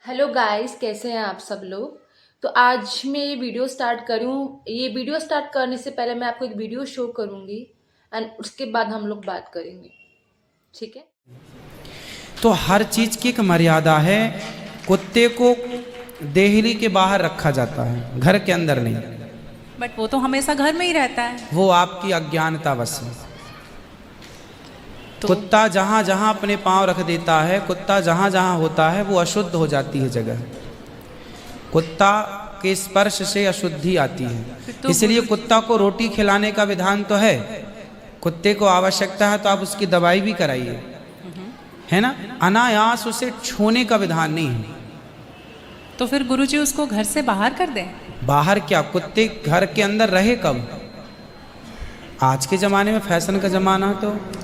Hello guys, कैसे हैं आप सब लोग। तो आज मैं ये वीडियो स्टार्ट करने से पहले मैं आपको एक वीडियो शो करूंगी एंड उसके बाद हम लोग बात करेंगे। ठीक है। तो हर चीज की एक मर्यादा है। कुत्ते को देहली के बाहर रखा जाता है, घर के अंदर नहीं। बट वो तो हमेशा घर में ही रहता है। वो आपकी अज्ञानता बस है। तो कुत्ता जहां जहां अपने पांव रख देता है, कुत्ता जहां जहां होता है, वो अशुद्ध हो जाती है जगह। कुत्ता के स्पर्श से अशुद्धि आती फिर है। तो इसलिए गुरु कुत्ता को रोटी खिलाने का विधान तो है। कुत्ते को आवश्यकता है तो आप उसकी दवाई भी कराइए, है ना। अनायास उसे छूने का विधान नहीं है। तो फिर गुरुजी उसको घर से बाहर कर दें। बाहर क्या, कुत्ते घर के अंदर रहे कब। आज के ज़माने में फैशन का ज़माना है, तो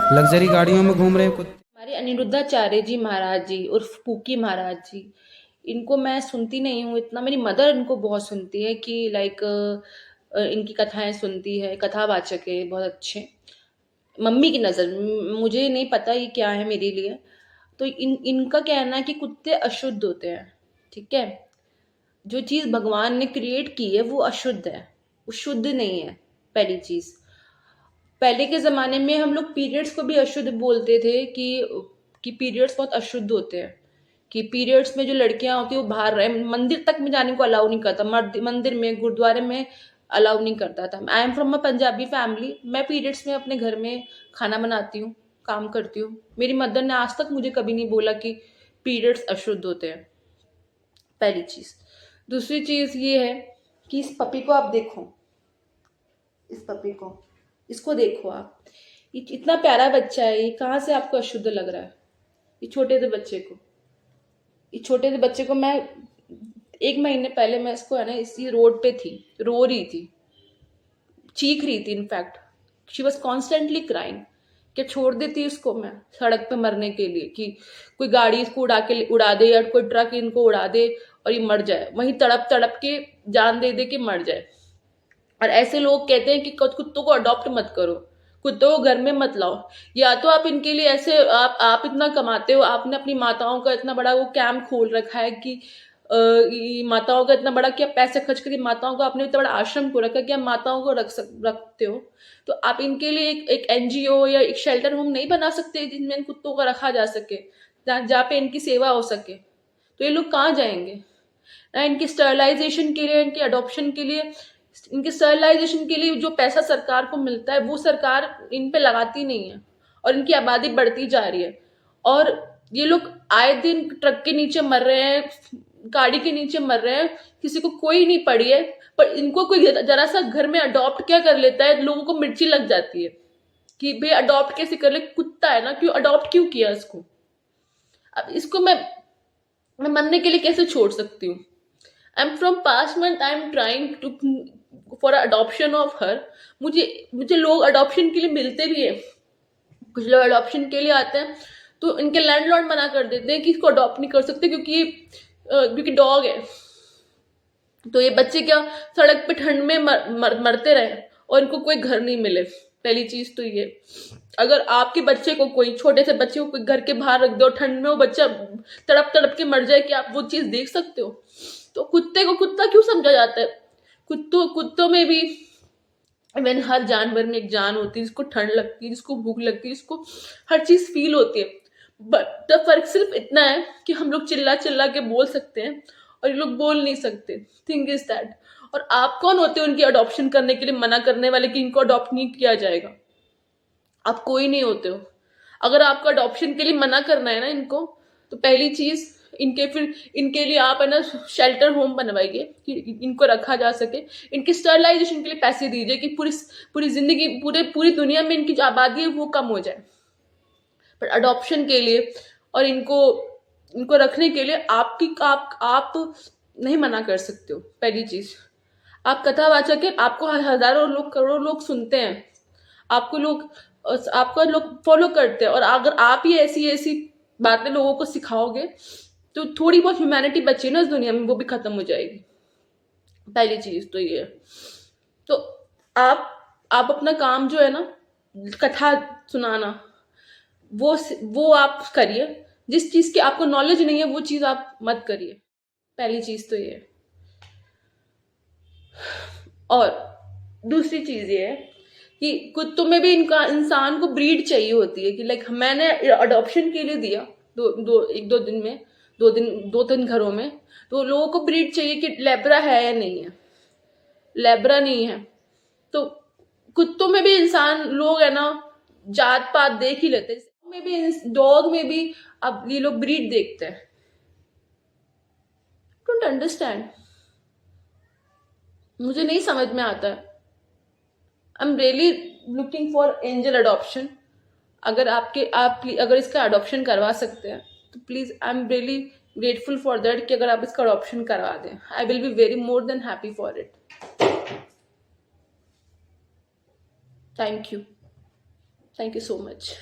लग्जरी गाड़ियों में घूम रहे कुत्ते। हमारे अनिरुद्धाचार्य जी महाराज जी उर्फ पूकी महाराज जी, इनको मैं सुनती नहीं हूँ इतना। मेरी मदर इनको बहुत सुनती है कि लाइक इनकी कथाएं सुनती है, कथावाचक है बहुत अच्छे। मम्मी की नज़र मुझे नहीं पता ये क्या है मेरे लिए। तो इनका कहना है कि कुत्ते अशुद्ध होते हैं। ठीक है। जो चीज़ भगवान ने क्रिएट की है वो अशुद्ध है, वो शुद्ध नहीं है। पहली चीज़, पहले के ज़माने में हम लोग पीरियड्स को भी अशुद्ध बोलते थे कि पीरियड्स बहुत अशुद्ध होते हैं, कि पीरियड्स में जो लड़कियां होती हैं वो बाहर रहे, मंदिर तक में जाने को अलाउ नहीं करता, मंदिर में गुरुद्वारे में अलाउ नहीं करता था। आई am from a Punjabi family. मैं पीरियड्स में अपने घर में खाना बनाती हूँ, काम करती हूँ। मेरी मदर ने आज तक मुझे कभी नहीं बोला कि पीरियड्स अशुद्ध होते हैं। पहली चीज़। दूसरी चीज़ ये है कि इस पपी को आप देखो, इस पपी को, इसको देखो आप। ये इतना प्यारा बच्चा है, ये कहाँ से आपको अशुद्ध लग रहा है। ये छोटे से बच्चे को, ये छोटे से बच्चे को मैं 1 महीने पहले मैं इसको है ना, इसी रोड पे थी, रो रही थी, चीख रही थी। In fact she was constantly crying. क्या छोड़ देती इसको मैं सड़क पे मरने के लिए कि कोई गाड़ी इसको उड़ा दे या कोई ट्रक इनको उड़ा दे और ये मर जाए, वहीं तड़प तड़प के जान दे दे के मर जाए। और ऐसे लोग कहते हैं कि कुत्तों को अडॉप्ट मत करो, कुत्तों को घर में मत लाओ। या तो आप इनके लिए ऐसे, आप इतना कमाते हो, आपने अपनी माताओं का इतना बड़ा वो कैंप खोल रखा है कि ये माताओं का इतना बड़ा, क्या पैसे खर्च करके माताओं का, आपने इतना बड़ा आश्रम को रखा कि आप माताओं को रखते हो। तो आप इनके लिए एक एनजीओ या एक शेल्टर होम नहीं बना सकते जिनमें इन कुत्तों को रखा जा सके, जहाँ पे इनकी सेवा हो सके। तो ये लोग कहाँ जाएंगे ना। इनकी स्टरलाइजेशन के लिए, इनके अडॉप्शन के लिए, इनके स्टरलाइजेशन के लिए जो पैसा सरकार को मिलता है वो सरकार इन पे लगाती नहीं है, और इनकी आबादी बढ़ती जा रही है। और ये लोग आए दिन ट्रक के नीचे मर रहे हैं, गाड़ी के नीचे मर रहे हैं, किसी को कोई नहीं पड़ी है। पर इनको कोई जरा सा घर में अडॉप्ट क्या कर लेता है, लोगों को मिर्ची लग जाती है कि भाई अडॉप्ट कैसे कर ले, कुत्ता है ना, क्यों अडॉप्ट क्यों किया इसको। अब इसको मैं मरने के लिए कैसे छोड़ सकती हूँ। I am from past month, I am trying to for adoption of her. मुझे मुझे लोग अडॉप्शन के लिए मिलते भी है, कुछ लोग अडॉप्शन के लिए आते हैं तो इनके लैंडलॉर्ड मना कर देते हैं कि इसको अडॉप्ट नहीं कर सकते क्योंकि डॉग है। तो ये बच्चे क्या सड़क पे ठंड में मरते रहे और इनको कोई घर नहीं मिले। पहली चीज तो ये, अगर आपके बच्चे को, कोई छोटे से बच्चे को कोई घर के बाहर रख दो ठंड में, वो बच्चा तड़प तड़प के मर जाए, कि आप वो चीज देख सकते हो। तो कुत्ते को कुत्ता क्यों समझा जाता है। कुत्तों में भी, इवन हर जानवर में एक जान होती है, जिसको ठंड लगती है, जिसको भूख लगती है, जिसको हर चीज फील होती है। बट द फर्क सिर्फ इतना है कि हम लोग चिल्ला चिल्ला के बोल सकते हैं और ये लोग बोल नहीं सकते। Thing is that. और आप कौन होते हो उनकी अडॉप्शन करने के लिए मना करने वाले कि इनको अडॉप्ट नहीं किया जाएगा। आप कोई नहीं होते हो। अगर आपको अडॉप्शन के लिए मना करना है ना इनको, तो पहली चीज इनके लिए आप है ना शेल्टर होम बनवाइए कि इनको रखा जा सके। इनकी स्टरलाइजेशन के लिए पैसे दीजिए कि पूरी जिंदगी, पूरी दुनिया में इनकी जो आबादी है वो कम हो जाए। पर अडॉप्शन के लिए और इनको रखने के लिए आप नहीं मना कर सकते हो। पहली चीज, आप कथावाचक है, आपको हजारों लोग, करोड़ों लोग सुनते हैं, आपका लोग फॉलो करते हैं। और अगर आप ही ऐसी ऐसी बातें लोगों को सिखाओगे तो थोड़ी बहुत ह्यूमैनिटी बची ना इस दुनिया में, वो भी खत्म हो जाएगी। पहली चीज तो ये है। तो आप अपना काम जो है ना, कथा सुनाना, वो आप करिए। जिस चीज़ की आपको नॉलेज नहीं है वो चीज़ आप मत करिए, पहली चीज़ तो ये है। और दूसरी चीज़ ये है कि कुत्तों में भी इनका इंसान को ब्रीड चाहिए होती है कि लाइक मैंने अडॉप्शन के लिए दिया एक दो दिन में, दो तीन घरों में, तो लोगों को ब्रीड चाहिए कि लेब्रा है या नहीं है, लेब्रा नहीं है तो कुत्तों में भी इंसान लोग है ना जात पात देख ही लेते हैं, में भी डॉग में भी अब ये लोग ब्रीड देखते हैं। डोंट अंडरस्टैंड, मुझे नहीं समझ में आता है। I am really looking for angel adoption. आप अगर इसका अडॉप्शन करवा सकते हैं तो please I am really grateful for that कि अगर आप इसका अडॉप्शन करवा दें, I will be very more than happy for it. Thank you so much.